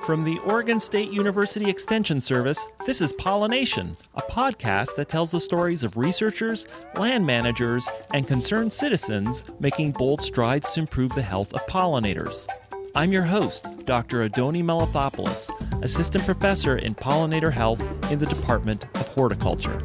From the Oregon State University Extension Service, this is Pollination, a podcast that tells the stories of researchers, land managers, and concerned citizens making bold strides to improve the health of pollinators. I'm your host, Dr. Adoni Melathopoulos, Assistant Professor in Pollinator Health in the Department of Horticulture.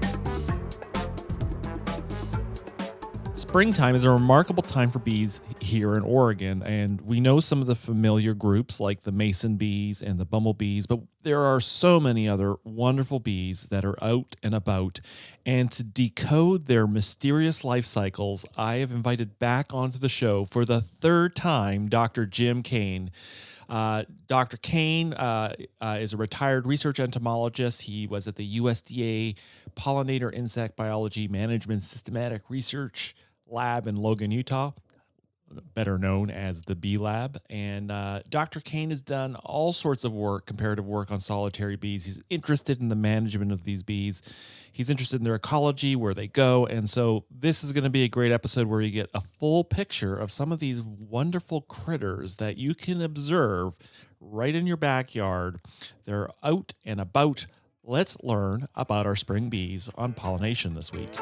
Springtime is a remarkable time for bees here in Oregon, and we know some of the familiar groups like the mason bees and the bumblebees, but there are so many other wonderful bees that are out and about. And to decode their mysterious life cycles, I have invited back onto the show for the third time Dr. Jim Kane. Dr. Kane is a retired research entomologist. He was at the USDA Pollinator Insect Biology Management Systematic Research Lab in Logan, Utah, better known as the Bee Lab. And Dr. Kane has done all sorts of work, comparative work on solitary bees. He's interested in the management of these bees. He's interested in their ecology, where they go. And so this is going to be a great episode where you get a full picture of some of these wonderful critters that you can observe right in your backyard. They're out and about. Let's learn about our spring bees on Pollination this week.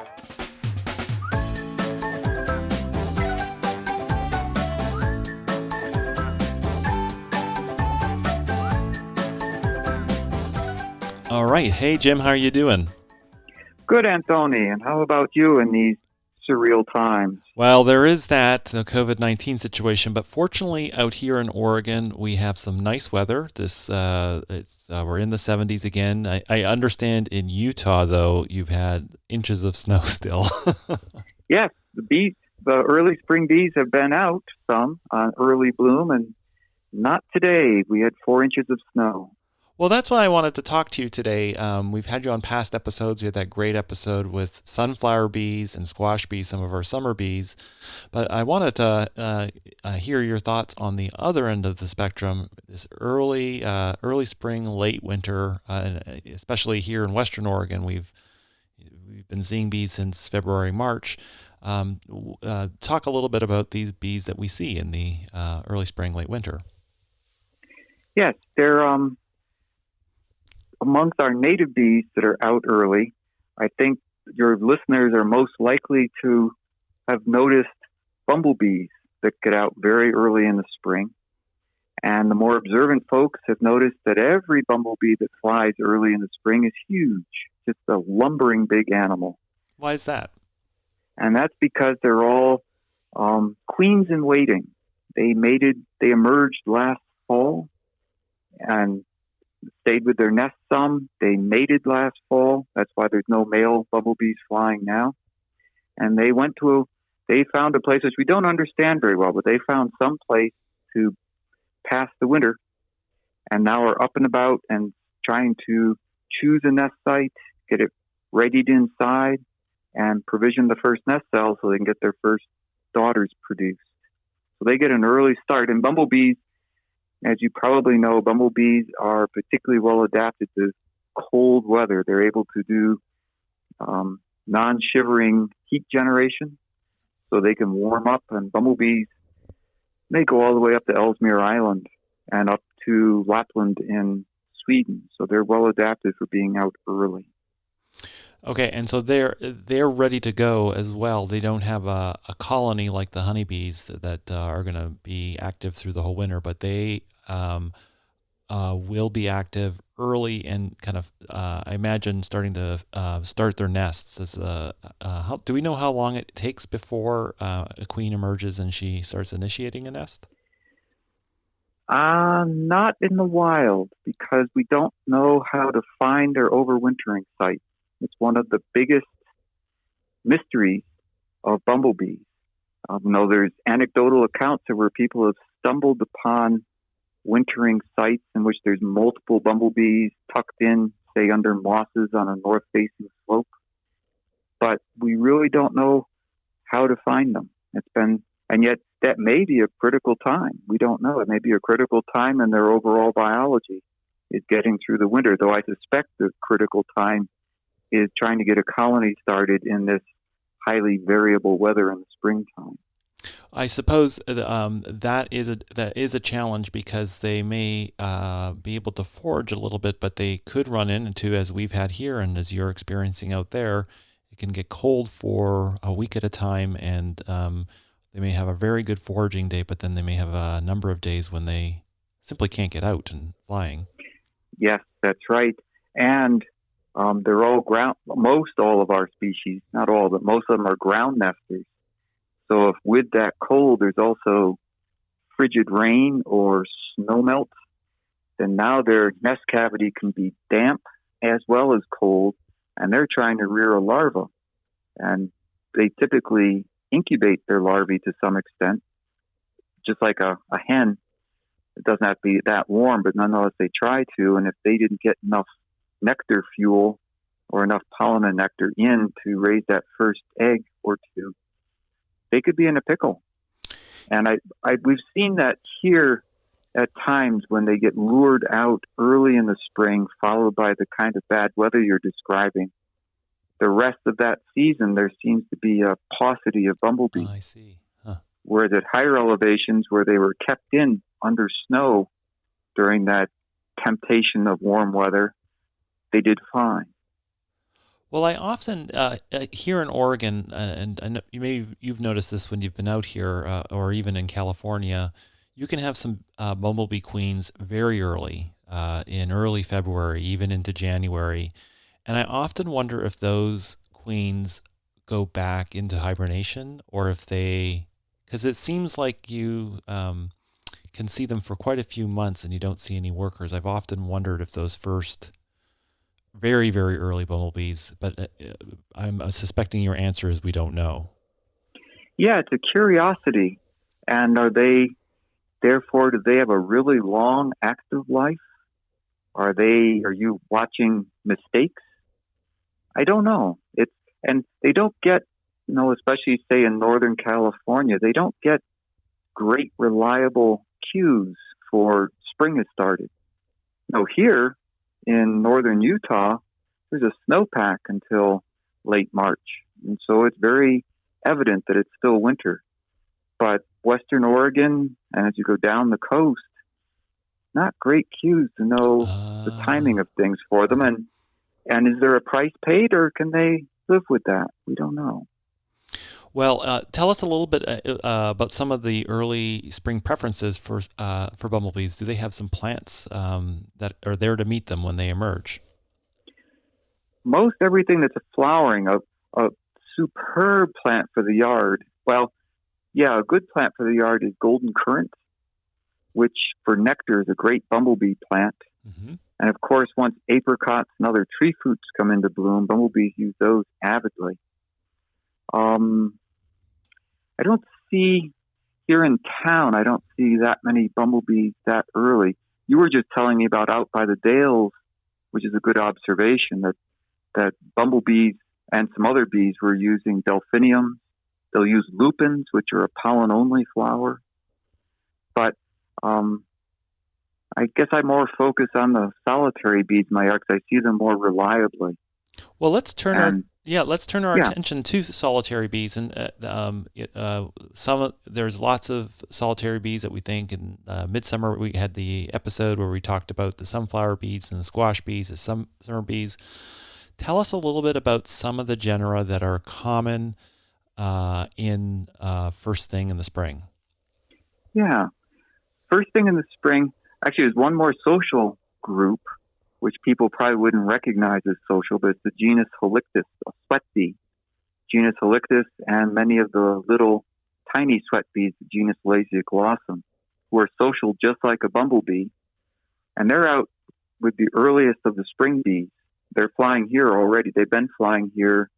All right. Hey, Jim, how are you doing? Good, Anthony. And how about you in these surreal times? Well, there is the COVID-19 situation, but fortunately out here in Oregon, we have some nice weather. We're in the 70s again. I understand in Utah, though, you've had inches of snow still. Yes, the early spring bees have been out some on early bloom, and not today. We had 4 inches of snow. Well, that's why I wanted to talk to you today. We've had you on past episodes. We had that great episode with sunflower bees and squash bees, some of our summer bees. But I wanted to hear your thoughts on the other end of the spectrum, this early spring, late winter, and especially here in Western Oregon. We've been seeing bees since February, March. Talk a little bit about these bees that we see in the early spring, late winter. Yes, they're amongst our native bees that are out early. I think your listeners are most likely to have noticed bumblebees that get out very early in the spring. And the more observant folks have noticed that every bumblebee that flies early in the spring is huge, just a lumbering big animal. Why is that? And that's because they're all queens in waiting. They emerged last fall and stayed with their nests some. They mated last fall. That's why there's no male bumblebees flying now. And they found a place which we don't understand very well, but they found some place to pass the winter, and now are up and about and trying to choose a nest site, get it readied inside, and provision the first nest cell so they can get their first daughters produced. So they get an early start. And bumblebees, as you probably know, bumblebees are particularly well adapted to cold weather. They're able to do non-shivering heat generation, so they can warm up. And bumblebees, they go all the way up to Ellesmere Island and up to Lapland in Sweden. So they're well adapted for being out early. Okay, and so they're ready to go as well. They don't have a colony like the honeybees that are going to be active through the whole winter, but they will be active early and kind of, I imagine, starting to start their nests. Do we know how long it takes before a queen emerges and she starts initiating a nest? Not in the wild, because we don't know how to find their overwintering sites. It's one of the biggest mysteries of bumblebees. There's anecdotal accounts of where people have stumbled upon wintering sites in which there's multiple bumblebees tucked in, say, under mosses on a north-facing slope. But we really don't know how to find them. And yet that may be a critical time. We don't know. It may be a critical time in their overall biology is getting through the winter, though I suspect the critical time is trying to get a colony started in this highly variable weather in the springtime. I suppose that is a challenge because they may be able to forage a little bit, but they could run into, as we've had here and as you're experiencing out there, it can get cold for a week at a time, and they may have a very good foraging day, but then they may have a number of days when they simply can't get out and flying. Yes, that's right. And they're all ground. Most all of our species, not all, but most of them are ground nesters. So if with that cold, there's also frigid rain or snow melt, then now their nest cavity can be damp as well as cold, and they're trying to rear a larva. And they typically incubate their larvae to some extent, just like a hen. It doesn't have to be that warm, but nonetheless they try to. And if they didn't get enough nectar fuel or enough pollen and nectar in to raise that first egg or two, they could be in a pickle. And we've seen that here at times when they get lured out early in the spring, followed by the kind of bad weather you're describing. The rest of that season, there seems to be a paucity of bumblebees. Oh, I see. Huh. Whereas at higher elevations where they were kept in under snow during that temptation of warm weather, they did fine. Well, I often here in Oregon, and I know you've noticed this when you've been out here, or even in California, you can have some bumblebee queens very early, in early February, even into January, and I often wonder if those queens go back into hibernation, or if because it seems like you can see them for quite a few months and you don't see any workers. I've often wondered if those first very, very early bumblebees, but I'm suspecting your answer is we don't know. Yeah, it's a curiosity. And therefore, do they have a really long active life? Are you watching mistakes? I don't know. And they don't get, especially say in Northern California, they don't get great reliable cues for spring has started. Here in northern Utah, there's a snowpack until late March. And so it's very evident that it's still winter. But Western Oregon, and as you go down the coast, not great cues to know the timing of things for them. And is there a price paid, or can they live with that? We don't know. Well, tell us a little bit about some of the early spring preferences for bumblebees. Do they have some plants that are there to meet them when they emerge? Most everything that's a flowering, a superb plant for the yard. Well, yeah, a good plant for the yard is golden currant, which for nectar is a great bumblebee plant. Mm-hmm. And of course, once apricots and other tree fruits come into bloom, bumblebees use those avidly. I don't see here in town, I don't see that many bumblebees that early. You were just telling me about out by the Dales, which is a good observation, that bumblebees and some other bees were using delphiniums. They'll use lupins, which are a pollen-only flower. But I guess I more focus on the solitary bees in my yard because I see them more reliably. Well, let's turn our attention to solitary bees, and there's lots of solitary bees that we think. In midsummer, we had the episode where we talked about the sunflower bees and the squash bees, the summer bees. Tell us a little bit about some of the genera that are common in first thing in the spring. Yeah, first thing in the spring. Actually, there's one more social group, which people probably wouldn't recognize as social, but it's the genus Halictus, a sweat bee. Genus Halictus and many of the little tiny sweat bees, the genus Lasioglossum, who are social just like a bumblebee. And they're out with the earliest of the spring bees. They're flying here already. They've been flying here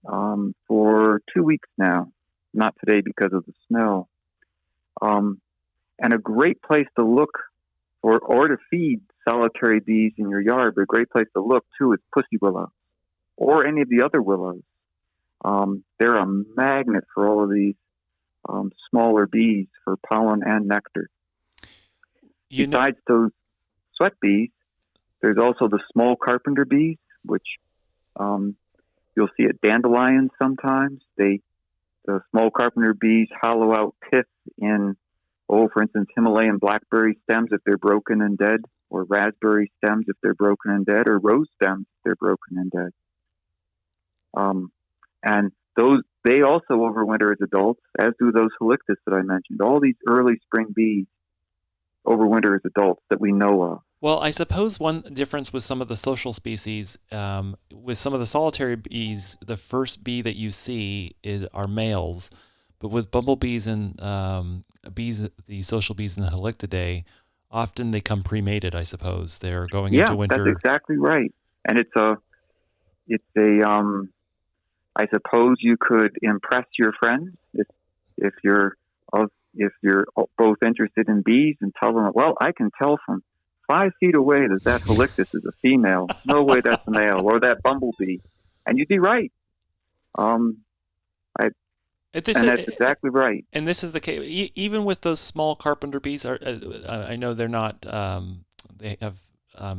for 2 weeks now. Not today because of the snow. And a great place to look or to feed solitary bees in your yard, but a great place to look too is pussy willow or any of the other willows. They're a magnet for all of these smaller bees for pollen and nectar. Besides those sweat bees, there's also the small carpenter bees, which you'll see at dandelions sometimes. They The small carpenter bees hollow out pith in, for instance, Himalayan blackberry stems if they're broken and dead, or raspberry stems if they're broken and dead, or rose stems if they're broken and dead. And they also overwinter as adults, as do those halictus that I mentioned. All these early spring bees overwinter as adults that we know of. Well, I suppose one difference with some of the social species, with some of the solitary bees, the first bee that you see are males, but with bumblebees and bees, the social bees in the Halictidae, often they come pre-mated. I suppose they're going into winter. Yeah, that's exactly right. And it's a I suppose you could impress your friends if you're both interested in bees and tell them, well, I can tell from 5 feet away that halictus is a female. No way that's a male, or that bumblebee, and you'd be right. That's exactly right. And this is the case, even with those small carpenter bees. I know they're not. They have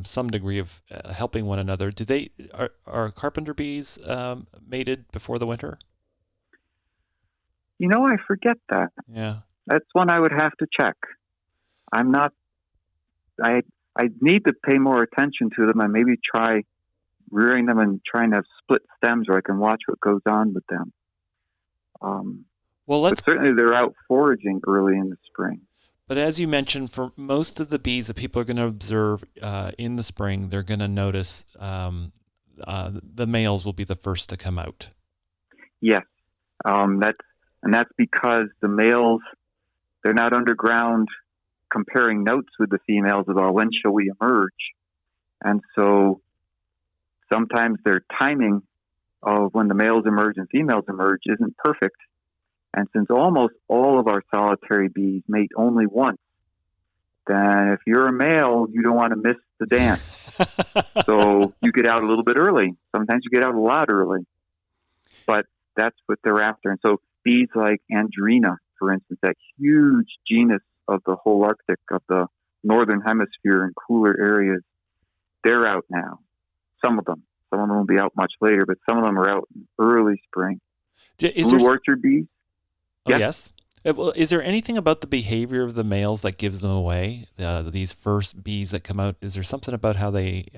some degree of helping one another. Are carpenter bees mated before the winter? I forget that. Yeah, that's one I would have to check. I'm not. I need to pay more attention to them and maybe try rearing them and trying to have split stems where I can watch what goes on with them. But certainly they're out foraging early in the spring. But as you mentioned, for most of the bees that people are going to observe in the spring, they're going to notice the males will be the first to come out. Yes, that's because the males, they're not underground comparing notes with the females about when shall we emerge, and so sometimes their timing of when the males emerge and females emerge isn't perfect. And since almost all of our solitary bees mate only once, then if you're a male, you don't want to miss the dance. So you get out a little bit early. Sometimes you get out a lot early. But that's what they're after. And so bees like Andrena, for instance, that huge genus of the whole Arctic, of the northern hemisphere and cooler areas, they're out now. Some of them. Some of them will be out much later, but some of them are out in early spring. Blue orchard bees. Oh, yes. Well, is there anything about the behavior of the males that gives them away? These first bees that come out, is there something about how they...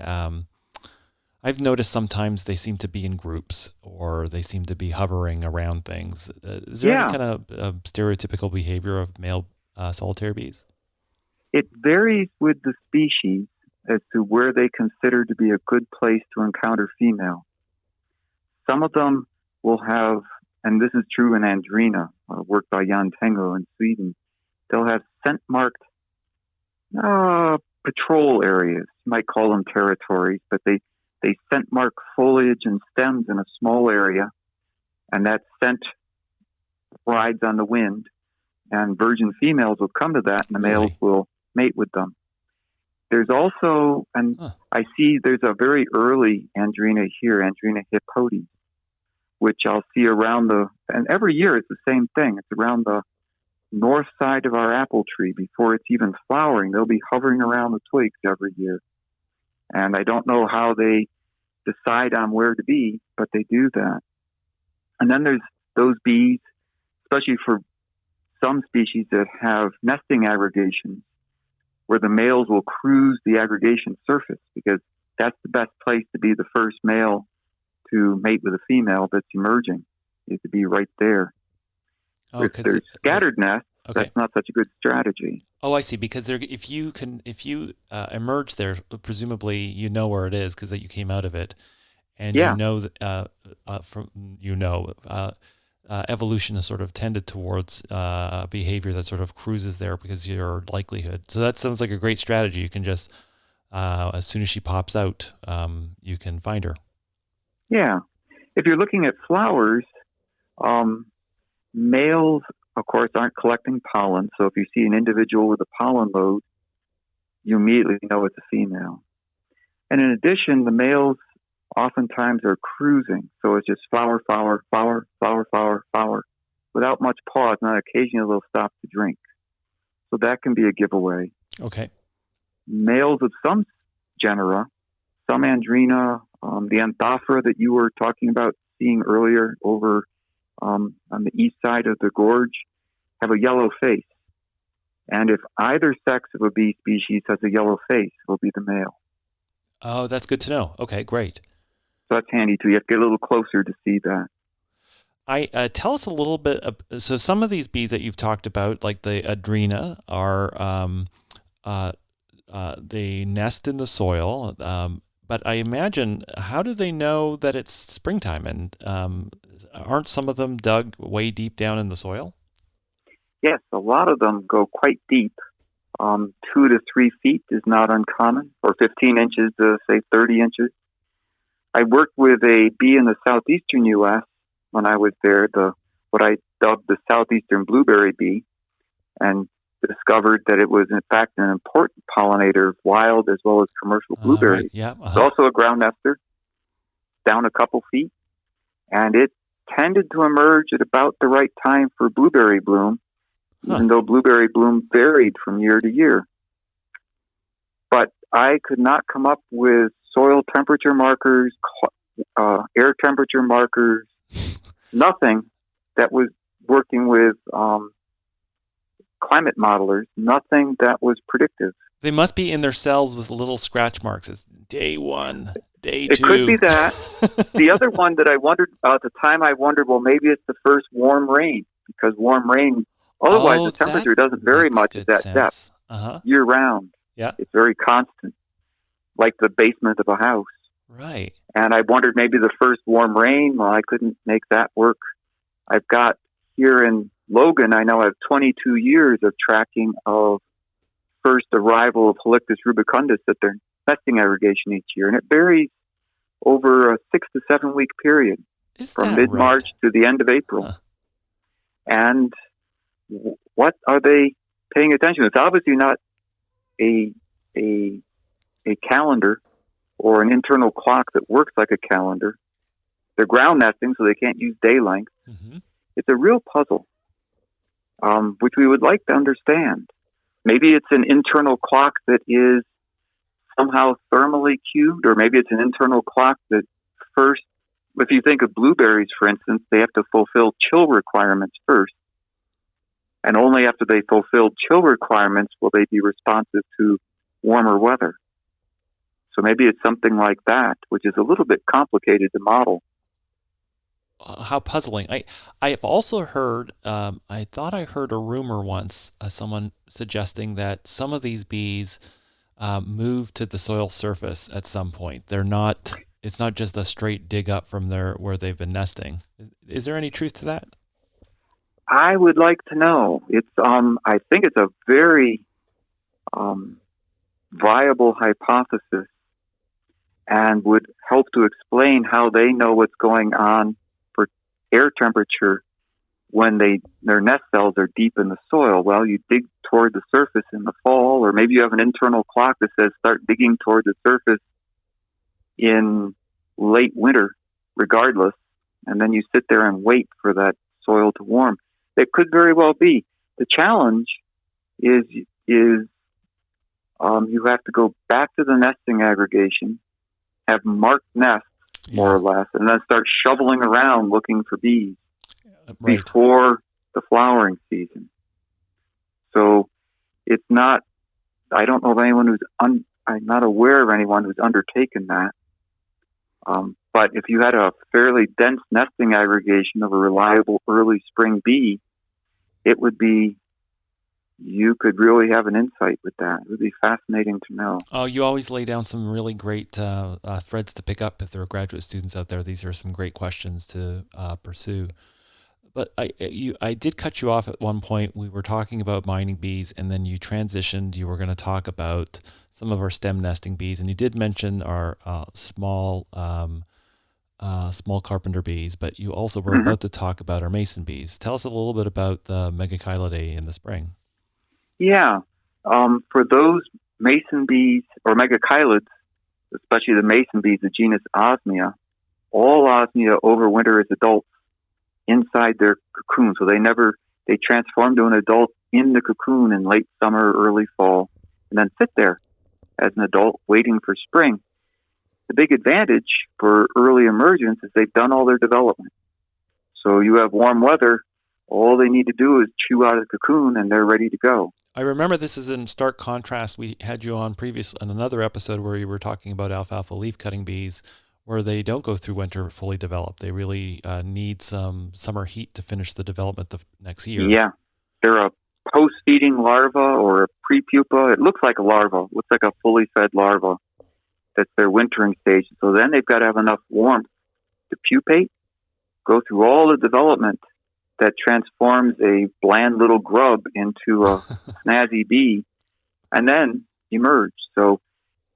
I've noticed sometimes they seem to be in groups, or they seem to be hovering around things. Is there any kind of stereotypical behavior of male solitary bees? It varies with the species as to where they consider to be a good place to encounter female. Some of them will have, and this is true in Andrena, work by Jan Tengo in Sweden, they'll have scent-marked patrol areas. You might call them territories, but they scent-mark foliage and stems in a small area, and that scent rides on the wind, and virgin females will come to that, and the males will mate with them. There's also, I see there's a very early Andrena here, Andrena hippodes, which I'll see around and every year it's the same thing. It's around the north side of our apple tree before it's even flowering. They'll be hovering around the twigs every year. And I don't know how they decide on where to be, but they do that. And then there's those bees, especially for some species that have nesting aggregations, where the males will cruise the aggregation surface, because that's the best place to be the first male to mate with a female that's emerging, is to be right there. If there's scattered nests, that's not such a good strategy. Oh, I see. Because if you emerge there, presumably you know where it is because you came out of it, and you know that evolution has sort of tended towards behavior that sort of cruises there because your likelihood. So that sounds like a great strategy. You can just as soon as she pops out, you can find her. Yeah. If you're looking at flowers, males, of course, aren't collecting pollen. So if you see an individual with a pollen load, you immediately know it's a female. And in addition, the males oftentimes are cruising. So it's just flower, flower, flower, flower, flower, flower, without much pause. And occasionally they'll stop to drink. So that can be a giveaway. Okay. Males of some genera, some Andrena, the Anthophora that you were talking about seeing earlier over on on the east side of the gorge have a yellow face. And if either sex of a bee species has a yellow face, it will be the male. Oh, that's good to know. Okay, great. So that's handy too. You have to get a little closer to see that. Tell us a little bit. So some of these bees that you've talked about, like the Adrena, are they nest in the soil. But I imagine, how do they know that it's springtime? And aren't some of them dug way deep down in the soil? Yes, a lot of them go quite deep. 2 to 3 feet is not uncommon, or 15 inches to, say, 30 inches. I worked with a bee in the southeastern U.S. when I was there, what I dubbed the southeastern blueberry bee, and discovered that it was, in fact, an important pollinator of wild as well as commercial blueberries. Right. Yeah. It's also a ground nester, down a couple feet, and it tended to emerge at about the right time for blueberry bloom, even though blueberry bloom varied from year to year. But I could not come up with soil temperature markers, air temperature markers, nothing that was working with climate modelers, nothing that was predictive. They must be in their cells with little scratch marks. It's day 1, day 2. It could be that. The other one that I wondered about at the time, I wondered, well, maybe it's the first warm rain, because warm rain, otherwise the temperature doesn't vary much at that depth year round. Yeah. It's very constant, like the basement of a house. Right. And I wondered maybe the first warm rain, well, I couldn't make that work. I've got here in Logan, I now have 22 years of tracking of first arrival of Halictus rubicundus at their nesting aggregation each year. And it varies over a 6 to 7 week period from mid-March to the end of April. And what are they paying attention to? It's obviously not a calendar or an internal clock that works like a calendar. They're ground nesting, so they can't use day length. Mm-hmm. It's a real puzzle, which we would like to understand. Maybe it's an internal clock that is somehow thermally cued, or maybe it's an internal clock that first, if you think of blueberries, for instance, they have to fulfill chill requirements first. And only after they fulfill chill requirements will they be responsive to warmer weather. So maybe it's something like that, which is a little bit complicated to model. How puzzling. I've also heard, I thought I heard a rumor once, someone suggesting that some of these bees move to the soil surface at some point. It's not just a straight dig up from where they've been nesting. Is there any truth to that? I would like to know. It's I think it's a very viable hypothesis, and would help to explain how they know what's going on for air temperature when their nest cells are deep in the soil. Well, you dig toward the surface in the fall, or maybe you have an internal clock that says start digging toward the surface in late winter, regardless, and then you sit there and wait for that soil to warm. It could very well be. The challenge is you have to go back to the nesting aggregation, have marked nests, more or less, and then start shoveling around looking for bees before the flowering season. So it's not, I don't know of anyone I'm not aware of anyone who's undertaken that. But if you had a fairly dense nesting aggregation of a reliable early spring bee, it would be, you could really have an insight with that. It would be fascinating to know. Oh, you always lay down some really great threads to pick up if there are graduate students out there. These are some great questions to pursue. But I did cut you off at one point. We were talking about mining bees, and then you transitioned. You were going to talk about some of our stem nesting bees, and you did mention our small carpenter bees, but you also were about to talk about our mason bees. Tell us a little bit about the Megachilidae in the spring. Yeah. For those mason bees, or megachilids, especially the mason bees, the genus Osmia, all Osmia overwinter as adults inside their cocoon. So they transform to an adult in the cocoon in late summer, early fall, and then sit there as an adult waiting for spring. The big advantage for early emergence is they've done all their development. So you have warm weather, all they need to do is chew out of the cocoon and they're ready to go. I remember this is in stark contrast. We had you on in another episode where you were talking about alfalfa leaf cutting bees, where they don't go through winter fully developed. They really need some summer heat to finish the development the next year. Yeah, they're a post-feeding larva or a pre-pupa. It looks like a larva. It looks like a fully fed larva. That's their wintering stage. So then they've got to have enough warmth to pupate, go through all the development that transforms a bland little grub into a snazzy bee, and then emerge. So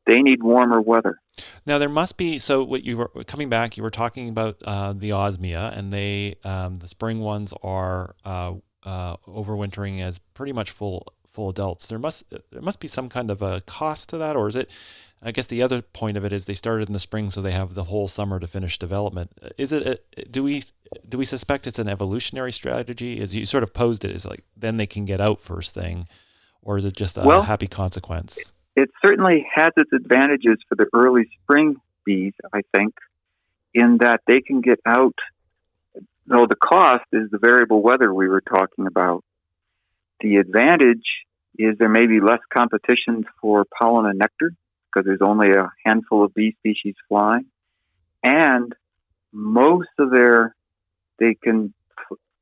they need warmer weather. Now there must be. So what you were coming back, you were talking about the osmia, and the spring ones are overwintering as pretty much full adults. There must be some kind of a cost to that, or is it? I guess the other point of it is they started in the spring, so they have the whole summer to finish development. Is it? Do we suspect it's an evolutionary strategy? As you sort of posed it, is like then they can get out first thing, or is it just a happy consequence? It certainly has its advantages for the early spring bees, I think, in that they can get out. Though the cost is the variable weather we were talking about. The advantage is there may be less competition for pollen and nectar because there's only a handful of bee species flying. And they can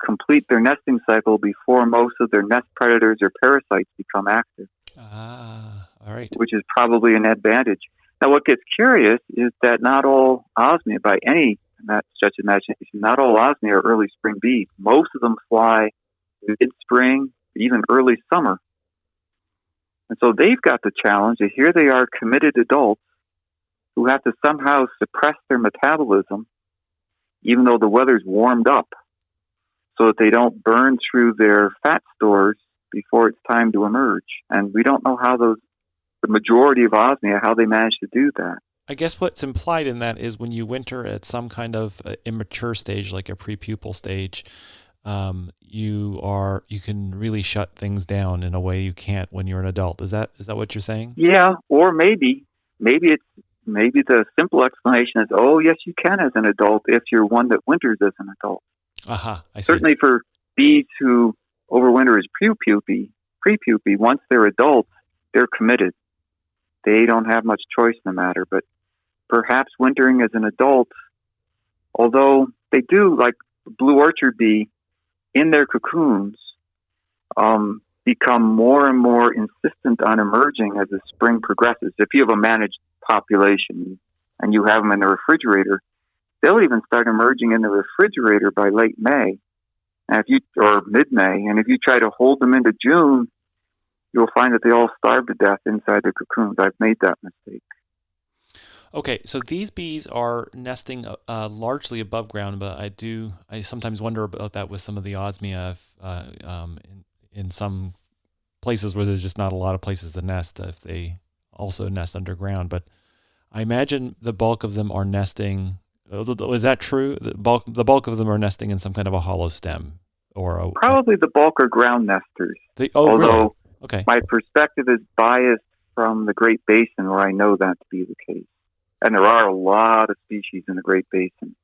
complete their nesting cycle before most of their nest predators or parasites become active. All right. Which is probably an advantage. Now, what gets curious is that not all osmia, by any stretch of imagination, not all osmia are early spring bees. Most of them fly mid-spring, even early summer. And so they've got the challenge that here they are committed adults who have to somehow suppress their metabolism, even though the weather's warmed up, so that they don't burn through their fat stores before it's time to emerge. And we don't know how the majority of osmia, how they manage to do that. I guess what's implied in that is when you winter at some kind of immature stage, like a prepupal stage, you can really shut things down in a way you can't when you're an adult. Is that what you're saying? Yeah, or maybe the simple explanation is, oh yes, you can as an adult if you're one that winters as an adult. I see. Certainly for bees who overwinter as pre-pupae, once they're adults, they're committed. They don't have much choice in the matter. But perhaps wintering as an adult, although they do, like blue orchard bee, in their cocoons, become more and more insistent on emerging as the spring progresses. If you have a managed population and you have them in the refrigerator, they'll even start emerging in the refrigerator by late May, or mid-May. And if you try to hold them into June, you'll find that they all starve to death inside their cocoons. I've made that mistake. Okay, so these bees are nesting largely above ground, but I sometimes wonder about that with some of the osmia in some places where there's just not a lot of places to nest if they also nest underground. But I imagine the bulk of them are nesting. Is that true? The bulk of them are nesting in some kind of a hollow stem, probably the bulk are ground nesters. Although, really? Okay. My perspective is biased from the Great Basin, where I know that to be the case. And there are a lot of species in the Great Basin.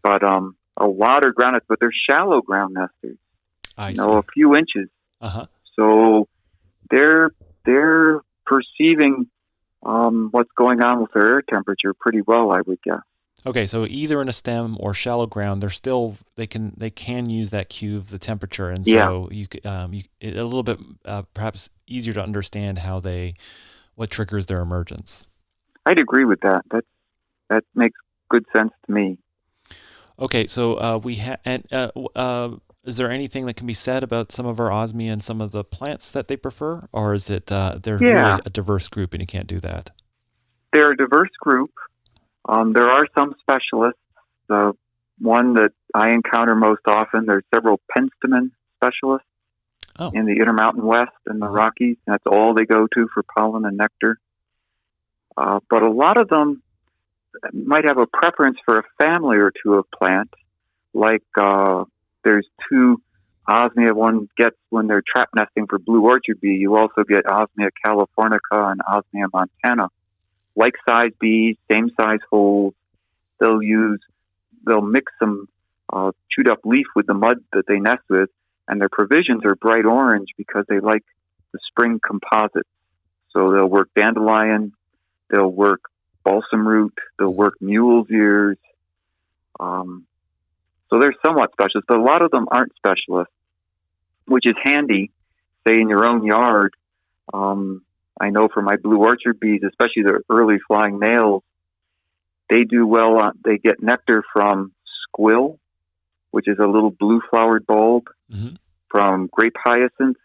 But a lot are ground nesters, but they're shallow ground nesters. I see. A few inches. Uh-huh. So they're perceiving what's going on with their air temperature pretty well, I would guess. Okay, so either in a stem or shallow ground, they can use that cue of the temperature, and so a little bit perhaps easier to understand what triggers their emergence. I'd agree with that. That makes good sense to me. Okay, so is there anything that can be said about some of our osmia and some of the plants that they prefer, or is it they're really a diverse group and you can't do that? They're a diverse group. There are some specialists. The one that I encounter most often, there's several penstemon specialists in the Intermountain West and the Rockies. That's all they go to for pollen and nectar. But a lot of them might have a preference for a family or two of plants. Like there's two osmia one gets when they're trap nesting for blue orchard bee. You also get Osmia californica and Osmia montana. Like size bees, same size holes. They'll mix some chewed up leaf with the mud that they nest with, and their provisions are bright orange because they like the spring composites. So they'll work dandelion, they'll work balsam root, they'll work mule's ears. So they're somewhat specialists, but a lot of them aren't specialists, which is handy, say, in your own yard. I know for my blue orchard bees, especially the early flying males, they do well. They get nectar from squill, which is a little blue flowered bulb, from grape hyacinths,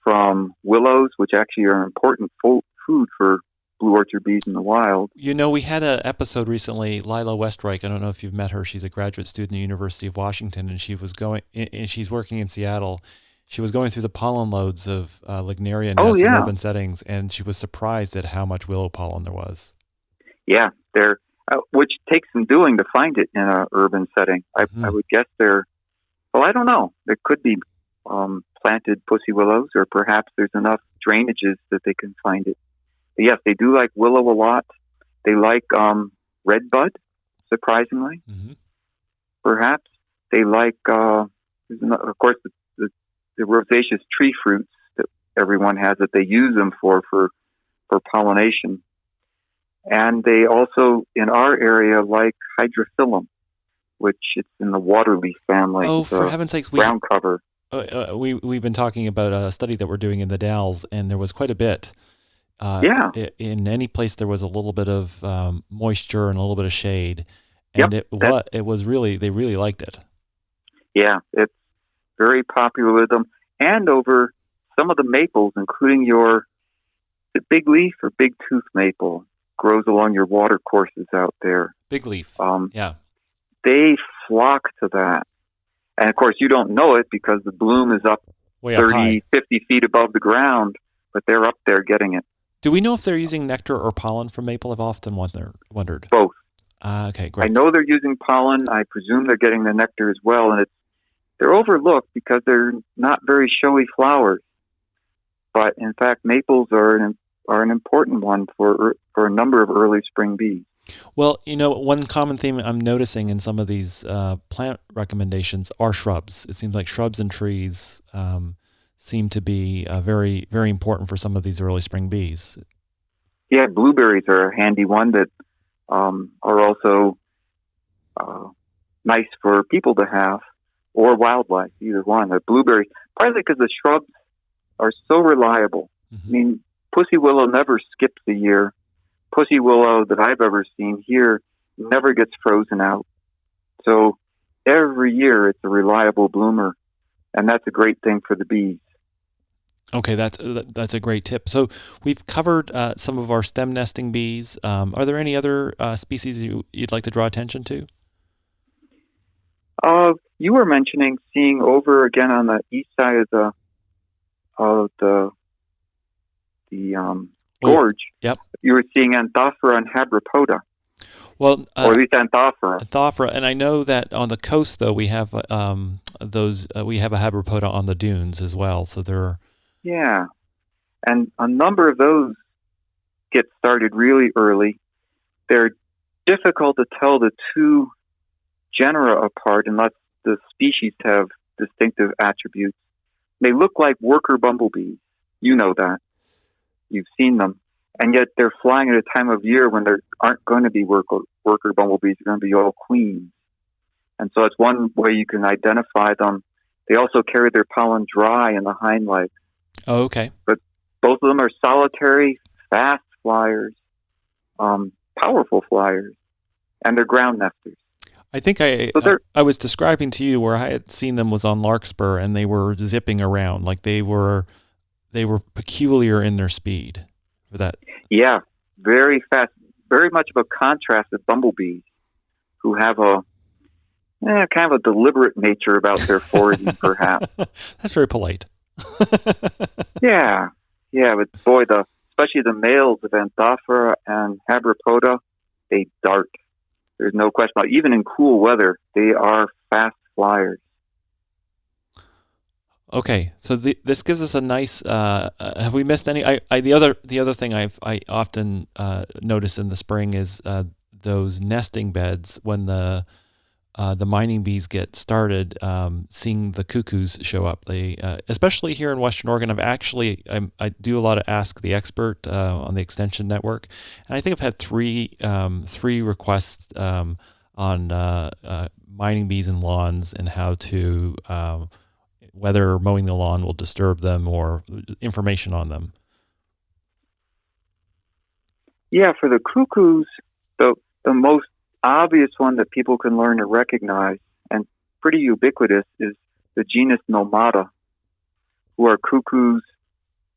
from willows, which actually are important food for blue orchard bees in the wild. You know, we had an episode recently, Lila Westreich. I don't know if you've met her. She's a graduate student at the University of Washington, and she's working in Seattle. She was going through the pollen loads of Lignaria nests in urban settings, and she was surprised at how much willow pollen there was. Yeah, which takes some doing to find it in an urban setting. I would guess I don't know. There could be planted pussy willows, or perhaps there's enough drainages that they can find it. But yes, they do like willow a lot. They like redbud, surprisingly. Perhaps they like, of course, the rosaceous tree fruits that everyone has that they use them for pollination. And they also, in our area, like hydrophyllum, which it's in the waterleaf family. Oh, for heaven's sakes. Ground cover. We've been talking about a study that we're doing in the Dalles, and there was quite a bit. In any place there was a little bit of moisture and a little bit of shade, and they really liked it. Yeah, it's very popular with them, and over some of the maples, including the big leaf or big tooth maple, grows along your water courses out there. Big leaf. They flock to that, and of course you don't know it because the bloom is up 30, 50 feet above the ground, but they're up there getting it. Do we know if they're using nectar or pollen from maple? I've often wondered. Both. Okay, great. I know they're using pollen. I presume they're getting the nectar as well, and they're overlooked because they're not very showy flowers. But in fact, maples are an important one for a number of early spring bees. Well, one common theme I'm noticing in some of these plant recommendations are shrubs. It seems like shrubs and trees seem to be very, very important for some of these early spring bees. Yeah, blueberries are a handy one that are also nice for people to have, or wildlife, either one. The blueberries, partly because the shrubs are so reliable. I mean, pussy willow never skips a year. Pussy willow that I've ever seen here never gets frozen out. So every year it's a reliable bloomer, and that's a great thing for the bees. Okay, that's a great tip. So we've covered some of our stem nesting bees. Are there any other species you'd like to draw attention to? You were mentioning seeing over again on the east side of the gorge. Yep. You were seeing Anthophora and Habropoda. Well, or at least Anthophora. Anthophora, and I know that on the coast though we have those. We have a Habropoda on the dunes as well. So they're. Yeah, and a number of those get started really early. They're difficult to tell the two genera apart unless the species have distinctive attributes. They look like worker bumblebees. You know that. You've seen them. And yet they're flying at a time of year when there aren't going to be worker bumblebees. They're going to be all queens. And so it's one way you can identify them. They also carry their pollen dry in the hind legs. Oh, okay. But both of them are solitary, fast flyers, powerful flyers, and they're ground nesters. I think I was describing to you where I had seen them was on Larkspur, and they were zipping around like they were peculiar in their speed for that. Yeah, very fast, very much of a contrast with bumblebees, who have a kind of a deliberate nature about their foraging, perhaps. That's very polite. yeah, but boy, especially the males of Anthophora and Habropoda, they dart. There's no question about it. Even in cool weather, they are fast flyers. Okay, so this gives us a nice. Have we missed any? The other thing I often notice in the spring is those nesting beds when the the mining bees get started, seeing the cuckoos show up. They, especially here in Western Oregon, I do a lot of Ask the Expert on the Extension Network, and I think I've had three requests on mining bees in lawns and how to whether mowing the lawn will disturb them or information on them. Yeah, for the cuckoos, the most obvious one that people can learn to recognize and pretty ubiquitous is the genus Nomata, who are cuckoos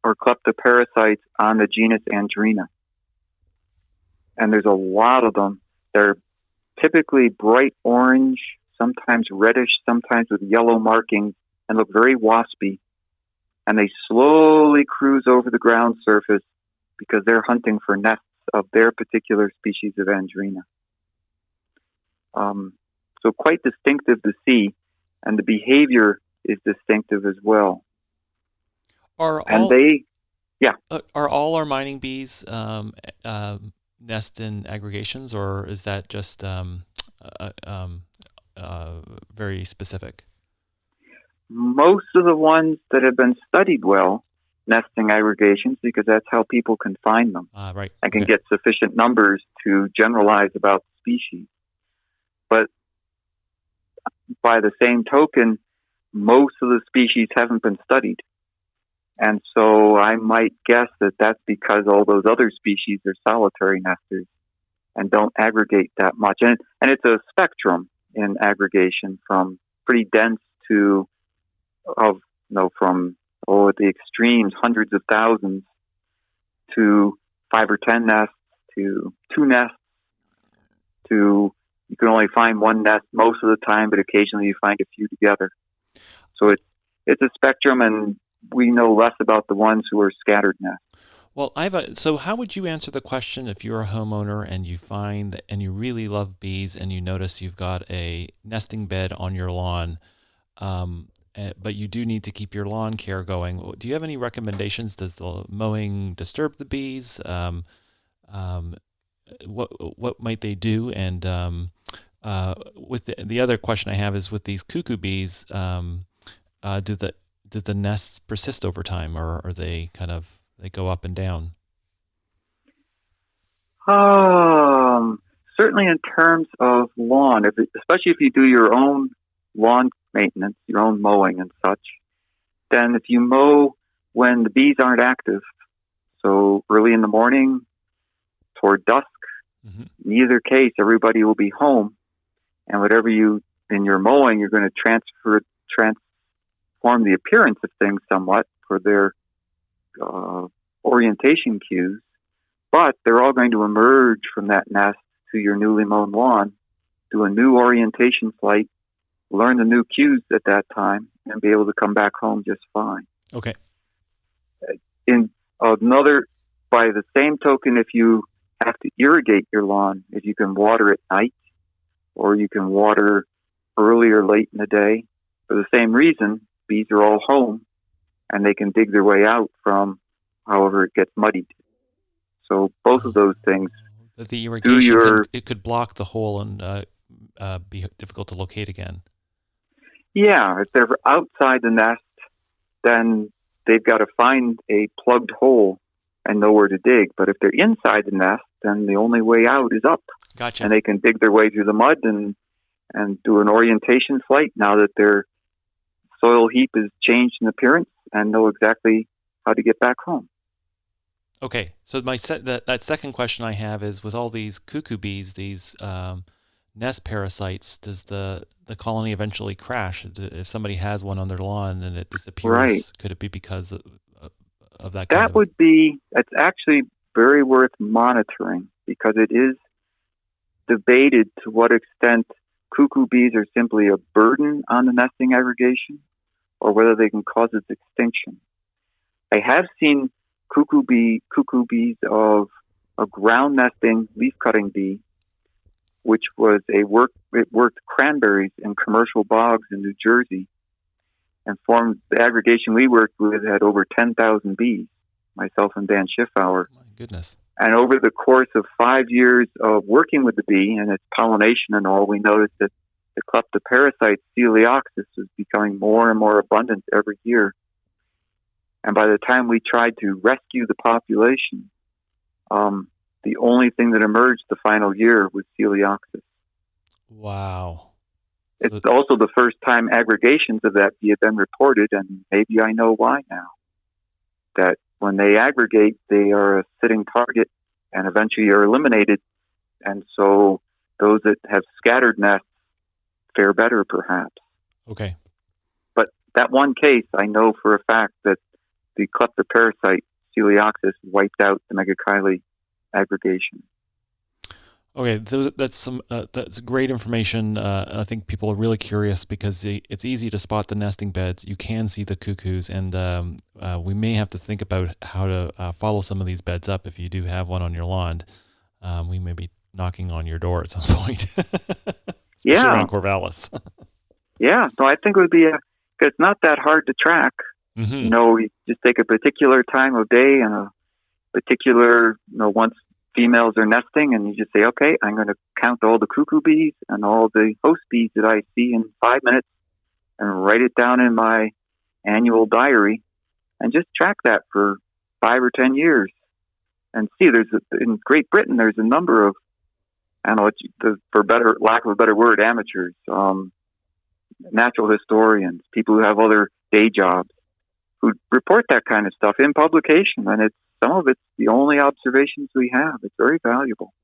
or kleptoparasites on the genus Andrena. And there's a lot of them. They're typically bright orange, sometimes reddish, sometimes with yellow markings, and look very waspy. And they slowly cruise over the ground surface because they're hunting for nests of their particular species of Andrena. So quite distinctive to see, and the behavior is distinctive as well. Are all our mining bees nest in aggregations, or is that just very specific? Most of the ones that have been studied well nesting aggregations because that's how people can find them Right. and can get sufficient numbers to generalize about the species. But by the same token, most of the species haven't been studied. And so I might guess that that's because all those other species are solitary nesters and don't aggregate that much. And it's a spectrum in aggregation from pretty dense to from at the extremes, hundreds of thousands, to 5 or 10 nests, to 2 nests, to you can only find one nest most of the time, but occasionally you find a few together. So it's a spectrum, and we know less about the ones who are scattered nests. Well, so how would you answer the question if you're a homeowner and you find and you really love bees and you notice you've got a nesting bed on your lawn, but you do need to keep your lawn care going? Do you have any recommendations? Does the mowing disturb the bees? What might they do? And with the other question I have is with these cuckoo bees, do the nests persist over time, or are they they go up and down? Certainly in terms of lawn, especially if you do your own lawn maintenance, your own mowing and such, then if you mow when the bees aren't active, so early in the morning, toward dusk, in either case, everybody will be home, and whatever in your mowing, you're going to transform the appearance of things somewhat for their orientation cues, but they're all going to emerge from that nest to your newly mown lawn, do a new orientation flight, learn the new cues at that time, and be able to come back home just fine. Okay. By the same token, if you have to irrigate your lawn, if you can water at night, or you can water early or late in the day, for the same reason, bees are all home, and they can dig their way out from however it gets muddied. So both of those things. The irrigation it could block the hole and be difficult to locate again. Yeah, if they're outside the nest, then they've got to find a plugged hole and know where to dig. But if they're inside the nest, then the only way out is up. Gotcha. And they can dig their way through the mud and do an orientation flight now that their soil heap is changed in appearance and know exactly how to get back home. Okay, so that second question I have is, with all these cuckoo bees, these nest parasites, does the colony eventually crash? If somebody has one on their lawn and it disappears, right. Could it be because of that? It's actually very worth monitoring, because it is debated to what extent cuckoo bees are simply a burden on the nesting aggregation or whether they can cause its extinction. I have seen cuckoo bees of a ground nesting leaf cutting bee, which was it worked cranberries in commercial bogs in New Jersey, and formed the aggregation we worked with had over 10,000 bees, myself and Dan Schiffauer. My goodness. And over the course of 5 years of working with the bee and its pollination and all, we noticed that the kleptoparasite Coleoxys was becoming more and more abundant every year. And by the time we tried to rescue the population, the only thing that emerged the final year was Coleoxys. Wow. It's also the first time aggregations of that bee have been reported, and maybe I know why now. That when they aggregate, they are a sitting target and eventually are eliminated. And so those that have scattered nests fare better, perhaps. Okay. But that one case, I know for a fact that the kleptoparasite Coleoxys wiped out the megachile aggregation. Okay, that's great information. I think people are really curious because it's easy to spot the nesting beds. You can see the cuckoos, and we may have to think about how to follow some of these beds up. If you do have one on your lawn, we may be knocking on your door at some point. Especially around Corvallis. Yeah, so I think it would be because it's not that hard to track. Mm-hmm. You just take a particular time of day and a particular, once females are nesting, and you just say, okay, I'm going to count all the cuckoo bees and all the host bees that I see in 5 minutes and write it down in my annual diary and just track that for 5 or 10 years. And see, in Great Britain, there's a number of, for lack of a better word, amateurs, natural historians, people who have other day jobs, who report that kind of stuff in publication. And some of it's the only observations we have. It's very valuable.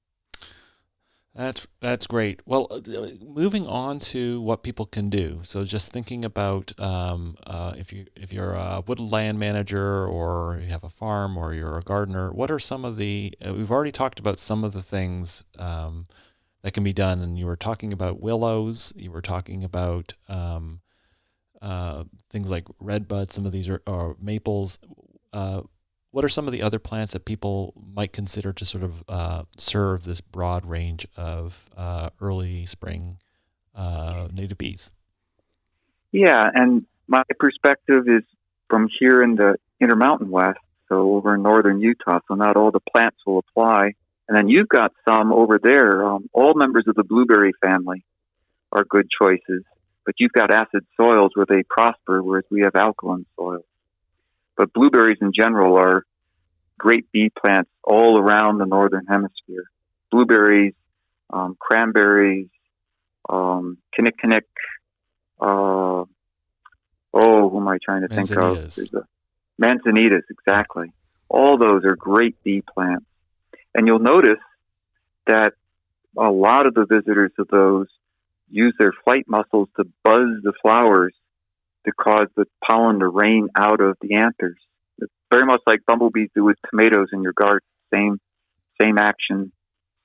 That's great. Well, moving on to what people can do. So just thinking about if you're a woodland manager, or you have a farm, or you're a gardener, what are some of the we've already talked about some of the things that can be done, and you were talking about willows. You were talking about things like redbud. Some of these are maples. What are some of the other plants that people might consider to sort of serve this broad range of early spring native bees? Yeah, and my perspective is from here in the Intermountain West, so over in northern Utah, so not all the plants will apply. And then you've got some over there. All members of the blueberry family are good choices, but you've got acid soils where they prosper, whereas we have alkaline soils. But blueberries in general are great bee plants all around the northern hemisphere. Blueberries, cranberries, kinnikinnick, who am I trying to think of? Manzanitas, exactly. All those are great bee plants. And you'll notice that a lot of the visitors of those use their flight muscles to buzz the flowers to cause the pollen to rain out of the anthers. It's very much like bumblebees do with tomatoes in your garden. Same action,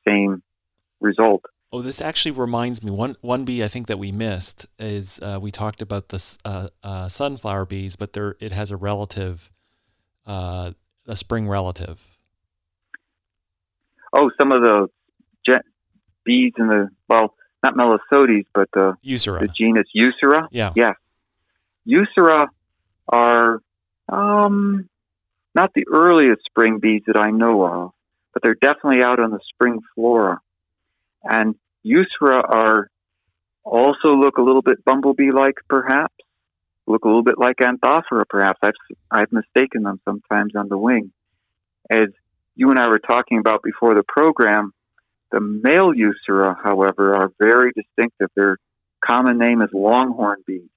same result. Oh, this actually reminds me. One bee I think that we missed is we talked about the sunflower bees, but it has a relative, a spring relative. Oh, some of the bees in not Melisodes, but the genus Eucera. Yeah. Yes. Eucera are not the earliest spring bees that I know of, but they're definitely out on the spring flora. And Eucera also look a little bit bumblebee-like, perhaps. Look a little bit like Anthophora, perhaps. I've mistaken them sometimes on the wing. As you and I were talking about before the program, the male Eucera, however, are very distinctive. Their common name is longhorn bees.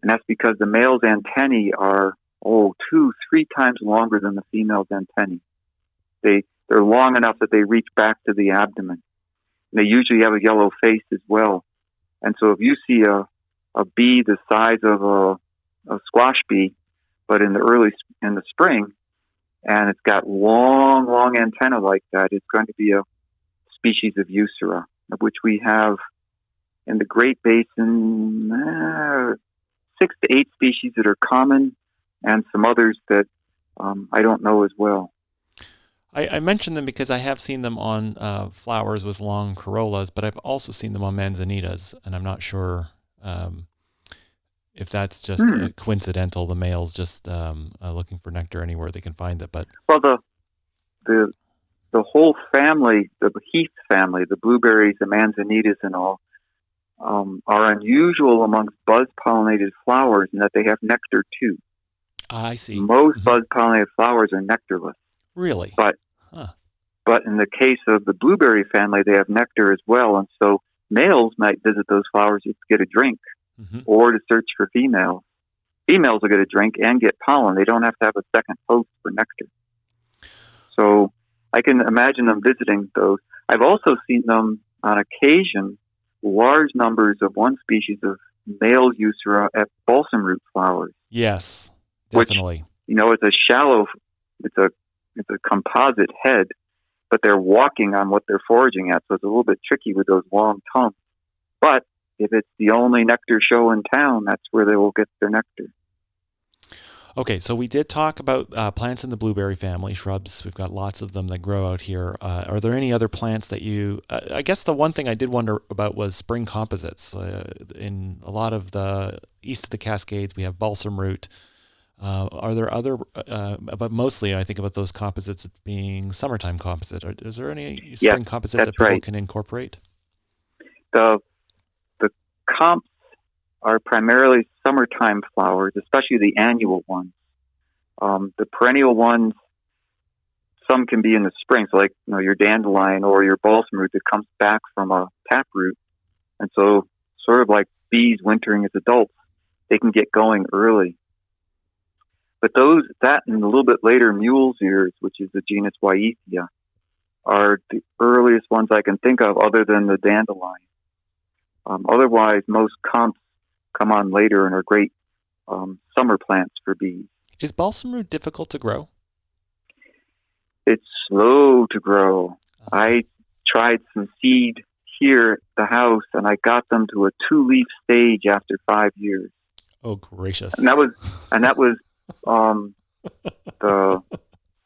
And that's because the male's antennae are 2-3 times longer than the female's antennae. They're long enough that they reach back to the abdomen. They usually have a yellow face as well. And so if you see a bee the size of a squash bee, but in the spring, and it's got long antennae like that, it's going to be a species of Eucera, of which we have in the Great Basin 6 to 8 species that are common, and some others that I don't know as well. I mentioned them because I have seen them on flowers with long corollas, but I've also seen them on manzanitas, and I'm not sure if that's just coincidental. The male's just looking for nectar anywhere they can find it. But the whole family, the heath family, the blueberries, the manzanitas, and all, are unusual amongst buzz-pollinated flowers in that they have nectar too. I see. Most buzz-pollinated flowers are nectarless, Really? but Huh. but in the case of the blueberry family, they have nectar as well, and so males might visit those flowers just to get a drink Hmm. or to search for females. Females will get a drink and get pollen. They don't have to have a second host for nectar. So I can imagine them visiting those. I've also seen them on occasion, large numbers of one species of male Eucera at balsam root flowers, Yes, which, definitely. it's a shallow, it's a composite head, but they're walking on what they're foraging at, so it's a little bit tricky with those long tongues. But if it's the only nectar show in town, that's where they will get their nectar. Okay, so we did talk about plants in the blueberry family, shrubs. We've got lots of them that grow out here. Are there any other plants that you... I guess the one thing I did wonder about was spring composites. In a lot of the east of the Cascades, we have balsam root. Are there other... but mostly I think about those composites being summertime composite. Is there any spring composites that people can incorporate? The comps are primarily summertime flowers, especially the annual ones. The perennial ones, some can be in the spring, so like your dandelion or your balsam root that comes back from a taproot. And so sort of like bees wintering as adults, they can get going early. But that and a little bit later mule's ears, which is the genus Wyethia, are the earliest ones I can think of other than the dandelion. Otherwise, most comps come on later and are great summer plants for bees. Is balsam root difficult to grow? It's slow to grow. I tried some seed here at the house, and I got them to a 2-leaf stage after 5 years. Oh, gracious! And that was the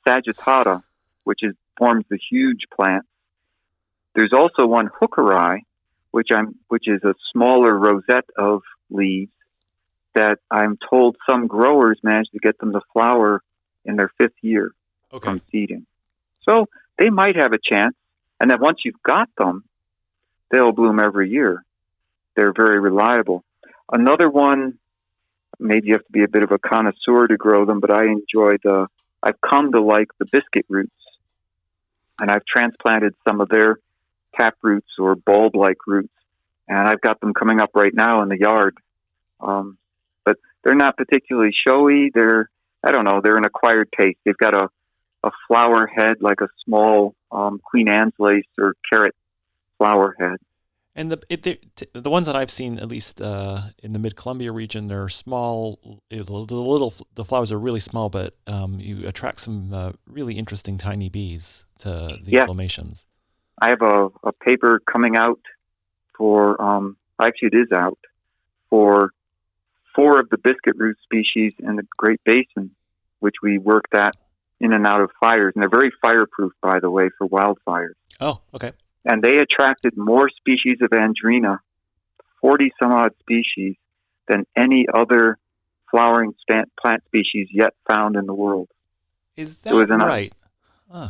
sagittata, which forms the huge plant. There's also one hookeri, which is a smaller rosette of leaves that I'm told some growers manage to get them to flower in their 5th year from seeding. So they might have a chance, and then once you've got them, they'll bloom every year. They're very reliable. Another one, maybe you have to be a bit of a connoisseur to grow them, but I've come to like the biscuit roots, and I've transplanted some of their tap roots or bulb-like roots, and I've got them coming up right now in the yard. But they're not particularly showy. They're an acquired taste. They've got a flower head like a small Queen Anne's lace or carrot flower head. And the ones that I've seen, at least in the Mid-Columbia region, they're small. The flowers are really small, but you attract some really interesting tiny bees to the inflammations. I have a paper coming out for, actually it is out, for 4 of the biscuit root species in the Great Basin, which we worked at in and out of fires. And they're very fireproof, by the way, for wildfires. Oh, okay. And they attracted more species of Andrena, 40-some-odd species, than any other flowering plant species yet found in the world. Is that right?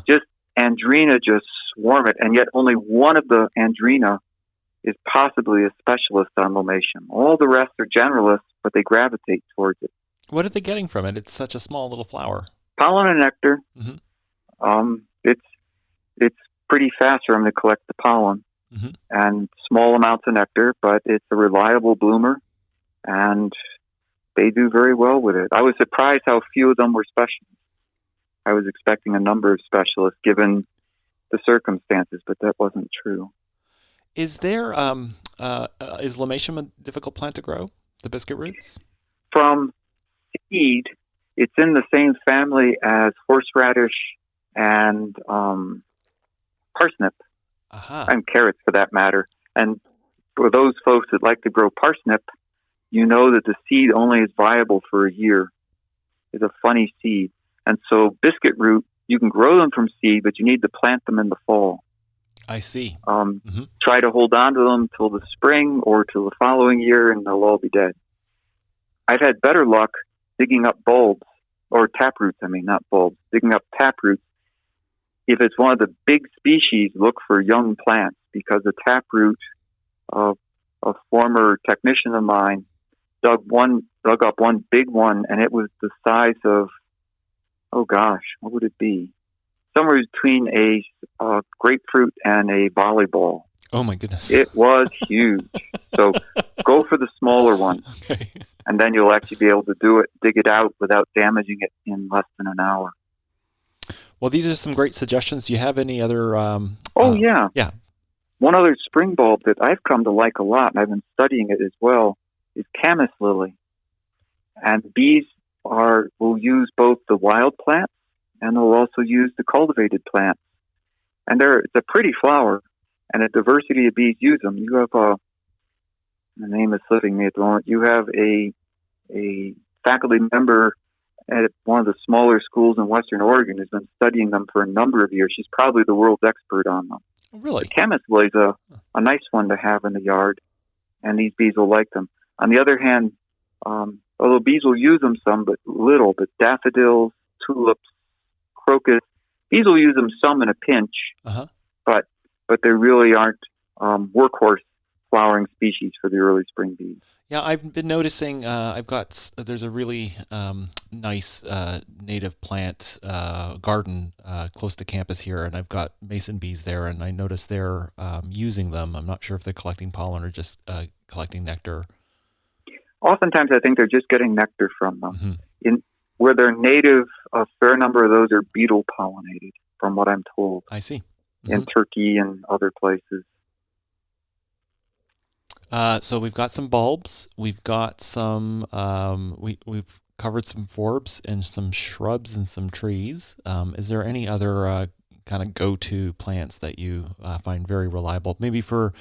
Just Andrena just swarm it, and yet only one of the Andrena is possibly a specialist on lomatium. All the rest are generalists, but they gravitate towards it. What are they getting from it? It's such a small little flower. Pollen and nectar. Mm-hmm. It's pretty fast for them to collect the pollen, and small amounts of nectar, but it's a reliable bloomer, and they do very well with it. I was surprised how few of them were specialists. I was expecting a number of specialists given the circumstances, but that wasn't true. Is lomatium a difficult plant to grow, the biscuit roots? From seed, it's in the same family as horseradish and parsnip, and carrots for that matter. And for those folks that like to grow parsnip, you know that the seed only is viable for a year. It's a funny seed. And so biscuit root, you can grow them from seed, but you need to plant them in the fall. I see. Try to hold on to them till the spring or till the following year, and they'll all be dead. I've had better luck digging up bulbs, or taproots, not bulbs, digging up taproots. If it's one of the big species, look for young plants, because the taproot a former technician of mine dug up one big one, and it was the size of, oh gosh, what would it be? Somewhere between a grapefruit and a volleyball. Oh my goodness. It was huge. So go for the smaller one, Okay. and then you'll actually be able to dig it out without damaging it in less than an hour. Well, these are some great suggestions. Do you have any other? Yeah. Yeah. One other spring bulb that I've come to like a lot, and I've been studying it as well, is camas lily. And bees will use both the wild plants and they'll also use the cultivated plants. And it's a pretty flower, and a diversity of bees use them. You have the name is slipping me at the moment. You have a faculty member at one of the smaller schools in Western Oregon who's been studying them for a number of years. She's probably the world's expert on them. Really? Camas lily is a nice one to have in the yard, and these bees will like them. On the other hand, although bees will use them some, but little, but daffodils, tulips, crocus, bees will use them some in a pinch, but they really aren't workhorse flowering species for the early spring bees. Yeah, I've been noticing. There's a really nice native plant garden close to campus here, and I've got mason bees there, and I noticed they're using them. I'm not sure if they're collecting pollen or just collecting nectar. Oftentimes, I think they're just getting nectar from them. Mm-hmm. Where they're native, a fair number of those are beetle pollinated, from what I'm told. I see. Mm-hmm. In Turkey and other places. So we've got some bulbs. We've got some. We've covered some forbs and some shrubs and some trees. Is there any other kind of go-to plants that you find very reliable? Maybe for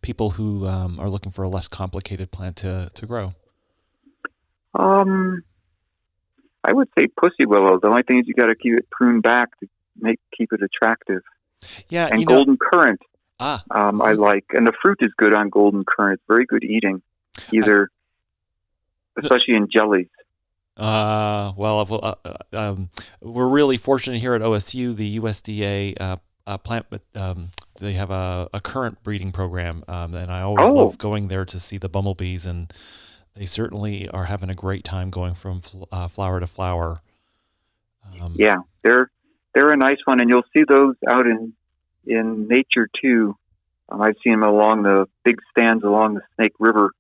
people who are looking for a less complicated plant to grow. I would say pussy willow. The only thing is you got to keep it pruned back to keep it attractive. Yeah, and golden currant. I like, and the fruit is good on golden currant. It's very good eating, especially in jellies. We're really fortunate here at OSU. The USDA plant, they have a currant breeding program, and I always love going there to see the bumblebees, and they certainly are having a great time going from flower to flower. Yeah, they're a nice one, and you'll see those out in nature too. I've seen them along the big stands along the Snake River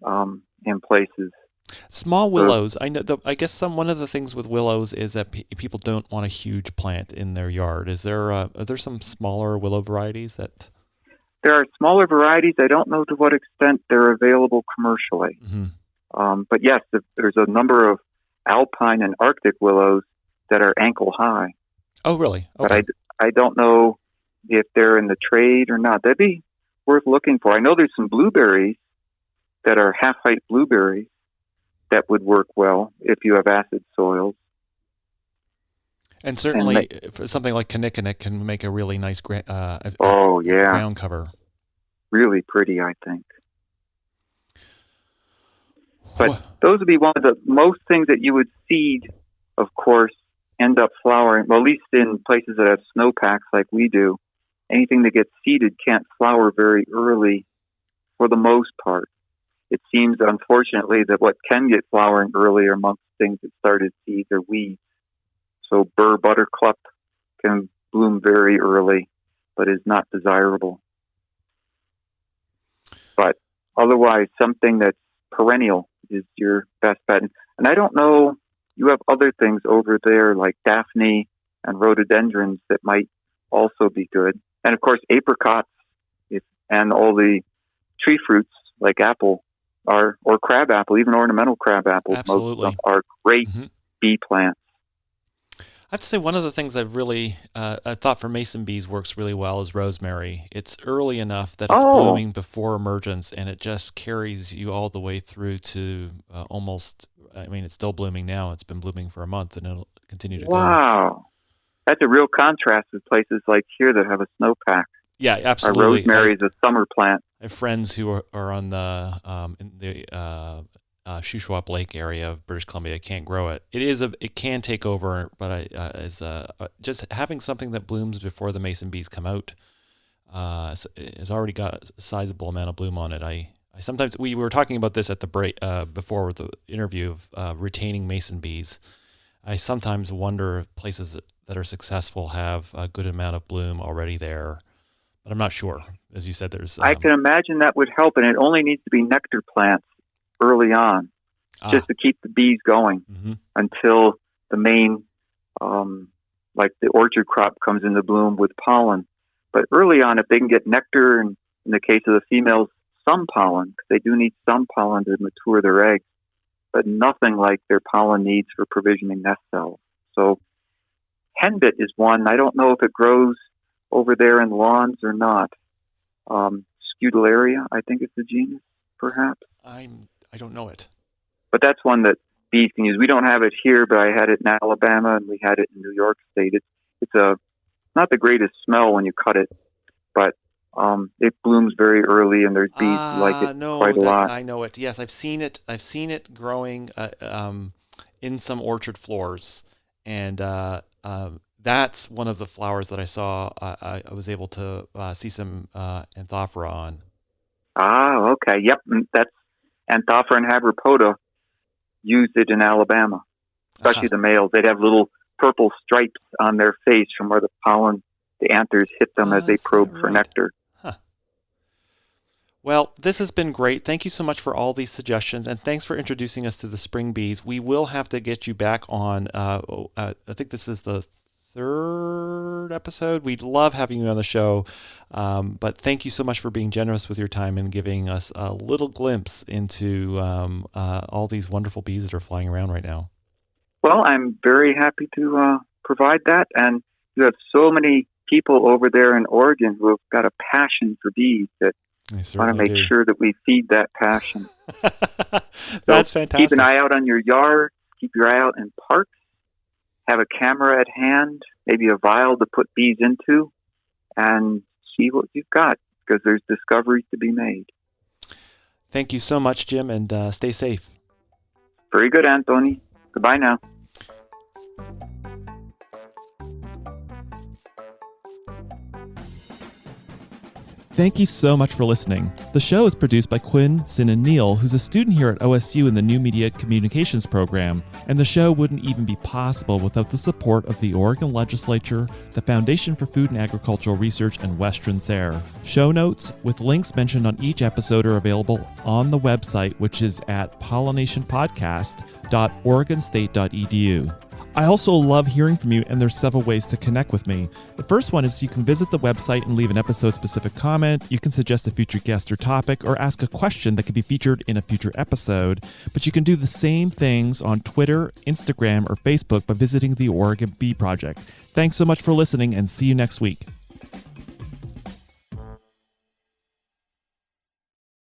in places. Small willows. I know. I guess one of the things with willows is that people don't want a huge plant in their yard. Are there some smaller willow varieties that? There are smaller varieties. I don't know to what extent they're available commercially. Mm-hmm. But yes, there's a number of alpine and Arctic willows that are ankle high. Oh, really? Okay. But I don't know if they're in the trade or not. That'd be worth looking for. I know there's some blueberries that are half-height blueberries that would work well if you have acid soils. And certainly something like kinnikinnick can make a really nice ground cover. Really pretty, I think. But those would be one of the most things that you would seed, of course, end up flowering. Well, at least in places that have snowpacks like we do. Anything that gets seeded can't flower very early for the most part. It seems, unfortunately, that what can get flowering early are amongst things that started seeds or weeds. So burr buttercup can bloom very early, but is not desirable. But otherwise, something that's perennial is your best bet. And I don't know, you have other things over there like daphne and rhododendrons that might also be good. And of course, apricots and all the tree fruits like apple or crab apple, even ornamental crab apples, absolutely, most of them are great bee plants. I have to say one of the things I've really I thought for mason bees works really well is rosemary. It's early enough that it's blooming before emergence, and it just carries you all the way through to almost, I mean, it's still blooming now. It's been blooming for a month, and it'll continue to go. Wow. That's a real contrast with places like here that have a snowpack. Yeah, absolutely. Rosemary is a summer plant. I have friends who are on the in the Shuswap Lake area of British Columbia. Can't grow it. It can take over, but just having something that blooms before the mason bees come out has already got a sizable amount of bloom on it. I Sometimes we were talking about this at the break before the interview of retaining mason bees. I sometimes wonder if places that are successful have a good amount of bloom already there, but I'm not sure. As you said, there's. I can imagine that would help, and it only needs to be nectar plants early on, just to keep the bees going until the main, like the orchard crop comes into bloom with pollen. But early on, if they can get nectar, and in the case of the females, some pollen, because they do need some pollen to mature their eggs, but nothing like their pollen needs for provisioning nest cells. So henbit is one. I don't know if it grows over there in lawns or not. Scutularia, I think it's the genus, perhaps. I don't know it. But that's one that bees can use. We don't have it here, but I had it in Alabama, and we had it in New York State. It's not the greatest smell when you cut it, but it blooms very early, and there's bees who like it quite a lot. I know it. Yes, I've seen it. I've seen it growing in some orchard floors, and that's one of the flowers that I saw. I was able to see some Anthophora on. Ah, okay. Yep, that's Anthophora and Habropoda used it in Alabama, especially the males. They'd have little purple stripes on their face from where the anthers hit them as they probe for nectar. Huh. Well, this has been great. Thank you so much for all these suggestions, and thanks for introducing us to the spring bees. We will have to get you back on. I think this is the third episode. We'd love having you on the show, but thank you so much for being generous with your time and giving us a little glimpse into all these wonderful bees that are flying around right now. Well, I'm very happy to provide that, and you have so many people over there in Oregon who have got a passion for bees that want to make sure that we feed that passion. That's fantastic. Keep an eye out on your yard. Keep your eye out in parks. Have a camera at hand, maybe a vial to put bees into, and see what you've got, because there's discoveries to be made. Thank you so much, Jim, and stay safe. Very good, Anthony. Goodbye now. Thank you so much for listening. The show is produced by Quinn, Sin, and Neil, who's a student here at OSU in the New Media Communications program, and the show wouldn't even be possible without the support of the Oregon Legislature, the Foundation for Food and Agricultural Research, and Western SARE. Show notes with links mentioned on each episode are available on the website, which is at pollinationpodcast.oregonstate.edu. I also love hearing from you, and there's several ways to connect with me. The first one is you can visit the website and leave an episode-specific comment. You can suggest a future guest or topic, or ask a question that could be featured in a future episode. But you can do the same things on Twitter, Instagram, or Facebook by visiting the Oregon Bee Project. Thanks so much for listening, and see you next week.